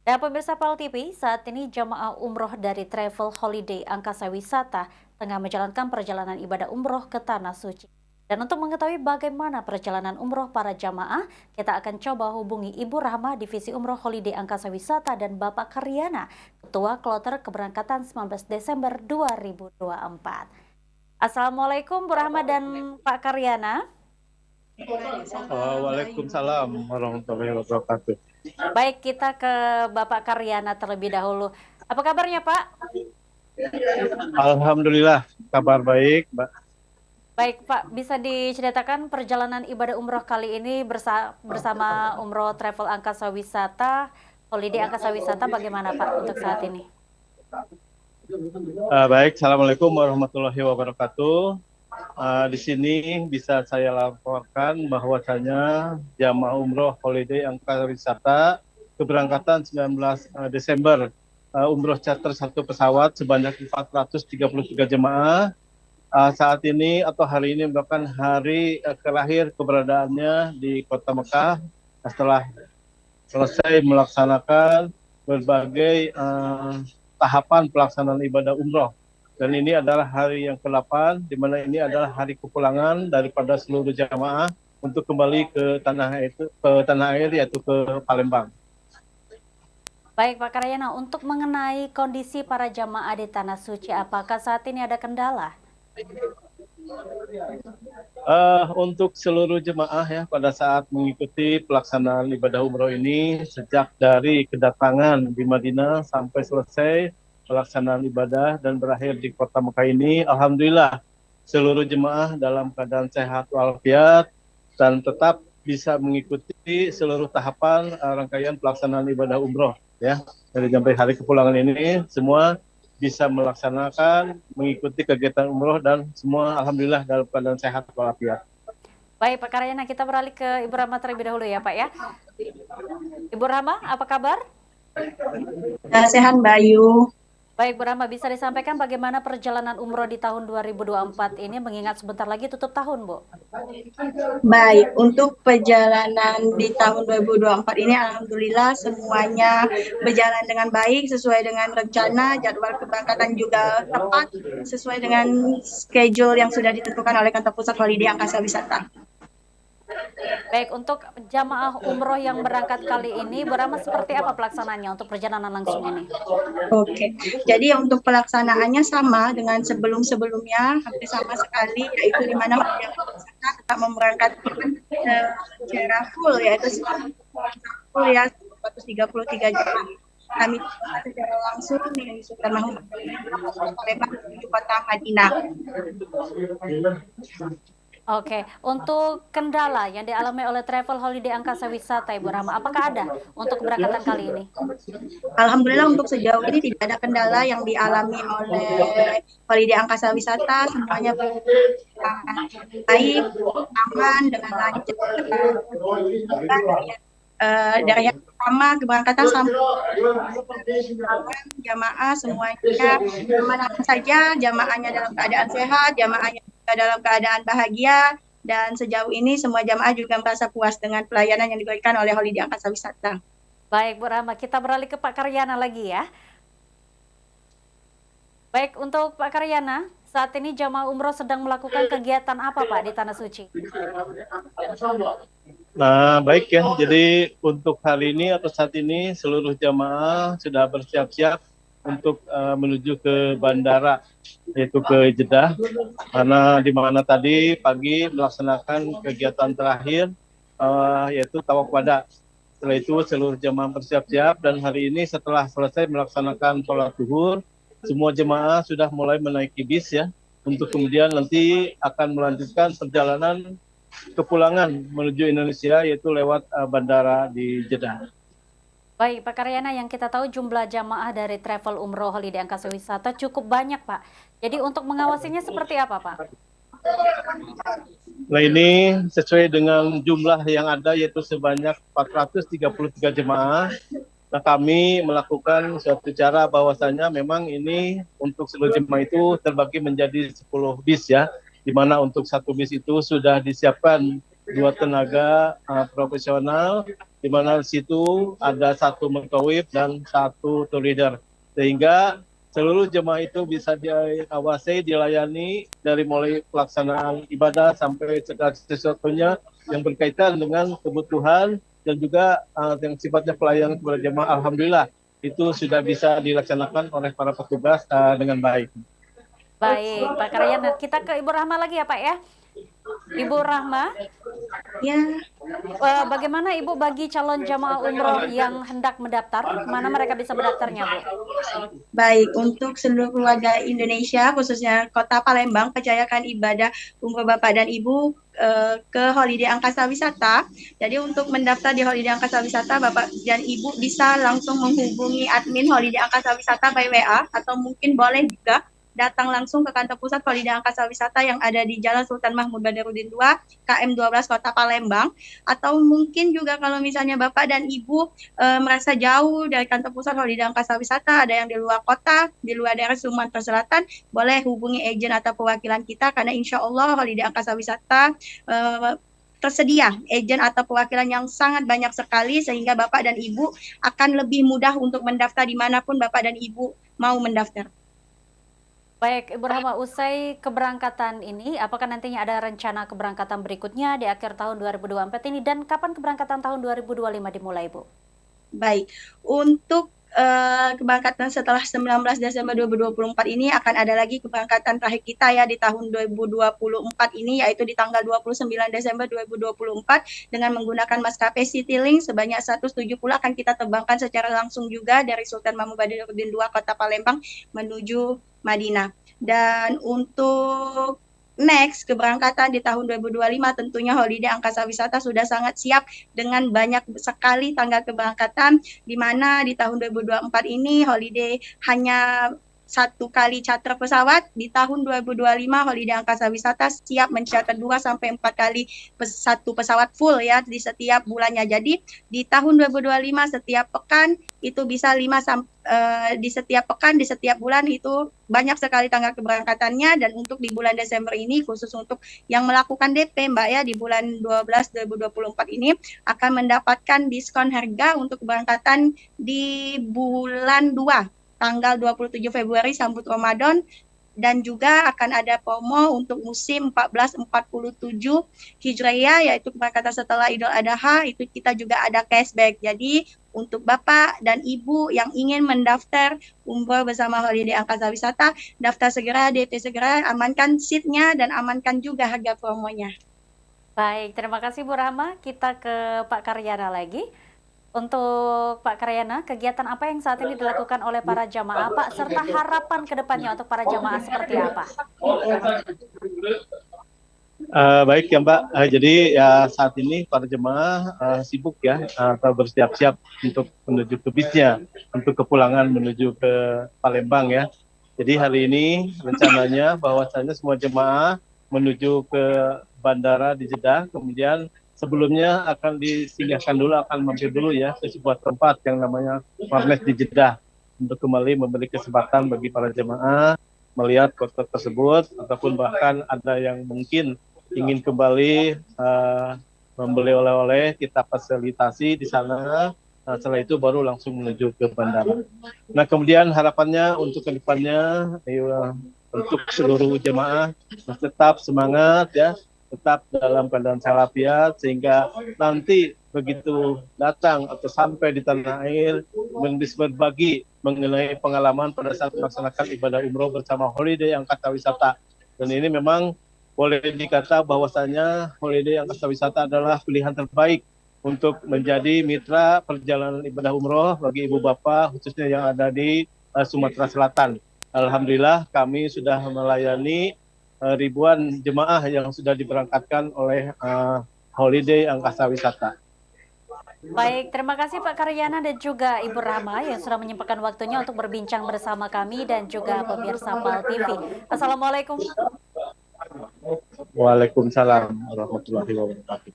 Dan pemirsa PAL TV, saat ini jamaah umroh dari Travel Holiday Angkasa Wisata tengah menjalankan perjalanan ibadah umroh ke Tanah Suci. Dan untuk mengetahui bagaimana perjalanan umroh para jamaah, kita akan coba hubungi Ibu Rahma Divisi Umroh Holiday Angkasa Wisata dan Bapak Karyana, Ketua Kloter Keberangkatan 19 Desember 2024. Assalamualaikum Bu Rahma dan Pak Karyana. Waalaikumsalam, Waalaikumsalam warahmatullahi wabarakatuh. Baik, kita ke Bapak Karyana terlebih dahulu. Apa kabarnya Pak? Alhamdulillah, kabar baik, Mbak. Baik Pak, bisa diceritakan perjalanan ibadah umroh kali ini bersama Umroh Travel Angkasa Wisata, Holiday Angkasa Wisata bagaimana Pak untuk saat ini? Baik, Assalamualaikum warahmatullahi wabarakatuh. Di sini bisa saya laporkan bahwasanya jamaah umroh holiday angkasa wisata keberangkatan 19 Desember umroh charter satu pesawat sebanyak 433 jemaah. Saat ini atau hari ini merupakan hari terakhir keberadaannya di Kota Mekah setelah selesai melaksanakan berbagai tahapan pelaksanaan ibadah umroh. Dan ini adalah hari yang ke-8, di mana ini adalah hari kepulangan daripada seluruh jamaah untuk kembali ke tanah air yaitu ke Palembang. Baik Pak Karyana, untuk mengenai kondisi para jamaah di Tanah Suci, apakah saat ini ada kendala? Untuk seluruh jemaah ya pada saat mengikuti pelaksanaan ibadah umroh ini sejak dari kedatangan di Madinah sampai selesai pelaksanaan ibadah dan berakhir di Kota Mekah ini, alhamdulillah seluruh jemaah dalam keadaan sehat walafiat dan tetap bisa mengikuti seluruh tahapan rangkaian pelaksanaan ibadah umroh ya dari sampai hari kepulangan ini semua bisa melaksanakan, mengikuti kegiatan umroh dan semua alhamdulillah dalam keadaan sehat walafiat. Baik Pak Karyana, kita beralih ke Ibu Rahma terlebih dahulu ya Pak ya. Ibu Rahma, apa kabar? Sehat Mbak Ayu. Baik Bu Rahma, bisa disampaikan bagaimana perjalanan umroh di tahun 2024 ini mengingat sebentar lagi tutup tahun Bu? Baik, untuk perjalanan di tahun 2024 ini alhamdulillah semuanya berjalan dengan baik sesuai dengan rencana, jadwal keberangkatan juga tepat sesuai dengan schedule yang sudah ditentukan oleh Kantor Pusat Holiday Angkasa Wisata. Baik, untuk jamaah umroh yang berangkat kali ini, Bu Rahma seperti apa pelaksanaannya untuk perjalanan langsung ini? Oke, jadi untuk pelaksanaannya sama dengan sebelum-sebelumnya, hampir sama sekali, yaitu di mana Holiday Angkasa Wisata tetap memberangkatkan secara full, yaitu full ya, 133 jemaah. Kami secara langsung dengan Sultan Mahmud Palembang menuju kota Madinah. Oke, untuk kendala yang dialami oleh Travel Holiday Angkasa Wisata, Ibu Rahma, apakah ada untuk keberangkatan kali ini? Alhamdulillah untuk sejauh ini tidak ada kendala yang dialami oleh Holiday Angkasa Wisata, semuanya baik, aman, dengan lancar. Dari yang pertama keberangkatan sampai jamaah semuanya aman saja, jamaahnya dalam keadaan sehat, jamaahnya juga dalam keadaan bahagia, dan sejauh ini semua jamaah juga merasa puas dengan pelayanan yang diberikan oleh Holiday Angkasa Wisata. Baik Bu Rahma, kita beralih ke Pak Karyana lagi ya. Baik, untuk Pak Karyana, saat ini jamaah umroh sedang melakukan kegiatan apa Pak di Tanah Suci? Nah, baik ya. Jadi untuk hari ini atau saat ini seluruh jamaah sudah bersiap-siap untuk menuju ke bandara, yaitu ke Jeddah, karena di mana tadi pagi melaksanakan kegiatan terakhir, yaitu tawaf wada. Setelah itu seluruh jemaah bersiap-siap dan hari ini setelah selesai melaksanakan sholat zuhur, semua jemaah sudah mulai menaiki bis ya, untuk kemudian nanti akan melanjutkan perjalanan kepulangan menuju Indonesia yaitu lewat bandara di Jeddah. Baik, Pak Karyana, yang kita tahu jumlah jamaah dari Travel Umroh Holiday Angkasa Wisata cukup banyak, Pak. Jadi untuk mengawasinya seperti apa, Pak? Nah ini sesuai dengan jumlah yang ada yaitu sebanyak 433 jemaah. Nah kami melakukan suatu cara bahwasanya memang ini untuk seluruh jemaah itu terbagi menjadi 10 bis ya, di mana untuk satu bis itu sudah disiapkan 2 tenaga profesional di mana di situ ada satu mutawif dan satu tour leader, sehingga seluruh jemaah itu bisa diawasi, dilayani dari mulai pelaksanaan ibadah sampai segala sesuatunya yang berkaitan dengan kebutuhan dan juga yang sifatnya pelayanan kepada jemaah. Alhamdulillah itu sudah bisa dilaksanakan oleh para petugas dengan baik. Baik, Pak Karyana. Kita ke Ibu Rahma lagi ya, Pak ya. Ibu Rahma, Ya, bagaimana Ibu bagi calon jamaah umroh yang hendak mendaftar? Mana mereka bisa mendaftarnya, Bu? baik. Untuk seluruh keluarga Indonesia, khususnya Kota Palembang, percayakan ibadah umroh Bapak dan Ibu ke Holiday Angkasa Wisata. Jadi untuk mendaftar di Holiday Angkasa Wisata, Bapak dan Ibu bisa langsung menghubungi admin Holiday Angkasa Wisata by WA, atau mungkin boleh juga datang langsung ke kantor pusat Holiday Angkasa Wisata yang ada di Jalan Sultan Mahmud Badarudin 2, KM 12 Kota Palembang. Atau mungkin juga kalau misalnya Bapak dan Ibu merasa jauh dari kantor pusat Holiday Angkasa Wisata, ada yang di luar kota, di luar daerah Sumatera Selatan, boleh hubungi agen atau perwakilan kita, karena insya Allah Holiday Angkasa Wisata tersedia agen atau perwakilan yang sangat banyak sekali, sehingga Bapak dan Ibu akan lebih mudah untuk mendaftar dimanapun Bapak dan Ibu mau mendaftar. Baik, Ibu Rahma, usai keberangkatan ini, apakah nantinya ada rencana keberangkatan berikutnya di akhir tahun 2024 ini, dan kapan keberangkatan tahun 2025 dimulai, Bu? Baik, untuk keberangkatan setelah 19 Desember 2024 ini akan ada lagi keberangkatan terakhir kita ya di tahun 2024 ini, yaitu di tanggal 29 Desember 2024 dengan menggunakan maskapai Citylink sebanyak 170 akan kita terbangkan secara langsung juga dari Sultan Mahmud Badarudin 2 Kota Palembang menuju Madinah. Dan untuk next keberangkatan di tahun 2025 tentunya Holiday Angkasa Wisata sudah sangat siap dengan banyak sekali tanggal keberangkatan, di mana di tahun 2024 ini Holiday hanya satu kali charter pesawat. Di tahun 2025 Holiday Angkasa Wisata siap mencatat 2 sampai 4 kali satu pesawat full ya di setiap bulannya. Jadi di tahun 2025 setiap pekan itu bisa 5 di setiap pekan, di setiap bulan itu banyak sekali tanggal keberangkatannya. Dan untuk di bulan Desember ini khusus untuk yang melakukan DP Mbak ya, di bulan 12 2024 ini akan mendapatkan diskon harga untuk keberangkatan di bulan 2 tanggal 27 Februari sambut Ramadan, dan juga akan ada promo untuk musim 1447 Hijriah, yaitu keberangkatan setelah Idul Adha, itu kita juga ada cashback. Jadi untuk Bapak dan Ibu yang ingin mendaftar umroh bersama Holiday Angkasa Wisata, daftar segera, DP segera, amankan seatnya dan amankan juga harga promonya. Baik, terima kasih Bu Rahma. Kita ke Pak Karyana lagi. Untuk Pak Karyana, kegiatan apa yang saat ini dilakukan oleh para jamaah, Pak, serta harapan ke depannya untuk para jamaah seperti apa? Baik ya Mbak, jadi ya saat ini para jemaah sibuk ya atau bersiap-siap untuk menuju ke bisnya, untuk kepulangan menuju ke Palembang ya. Jadi hari ini rencananya bahwasanya semua jemaah menuju ke bandara di Jeddah, kemudian sebelumnya akan disinggahkan dulu, akan mampir dulu ya ke sebuah tempat yang namanya Marnes di Jeddah, untuk kembali memberi kesempatan bagi para jemaah melihat kota tersebut, ataupun bahkan ada yang mungkin ingin kembali membeli oleh-oleh, kita fasilitasi di sana. Setelah itu baru langsung menuju ke bandara. Nah, kemudian harapannya untuk kedepannya, untuk seluruh jemaah tetap semangat ya, tetap dalam keadaan salafiat, sehingga nanti begitu datang atau sampai di tanah air berbagi mengenai pengalaman pada saat melaksanakan ibadah umroh bersama Holiday Angkasa Wisata. Dan ini memang boleh dikata bahwasanya Holiday Angkasa Wisata adalah pilihan terbaik untuk menjadi mitra perjalanan ibadah umroh bagi ibu bapak khususnya yang ada di Sumatera Selatan. Alhamdulillah kami sudah melayani ribuan jemaah yang sudah diberangkatkan oleh Holiday Angkasa Wisata. Baik, terima kasih Pak Karyana dan juga Ibu Rahma yang sudah menyempatkan waktunya untuk berbincang bersama kami dan juga pemirsa PAL TV. Assalamualaikum. Waalaikumsalam warahmatullahi wabarakatuh.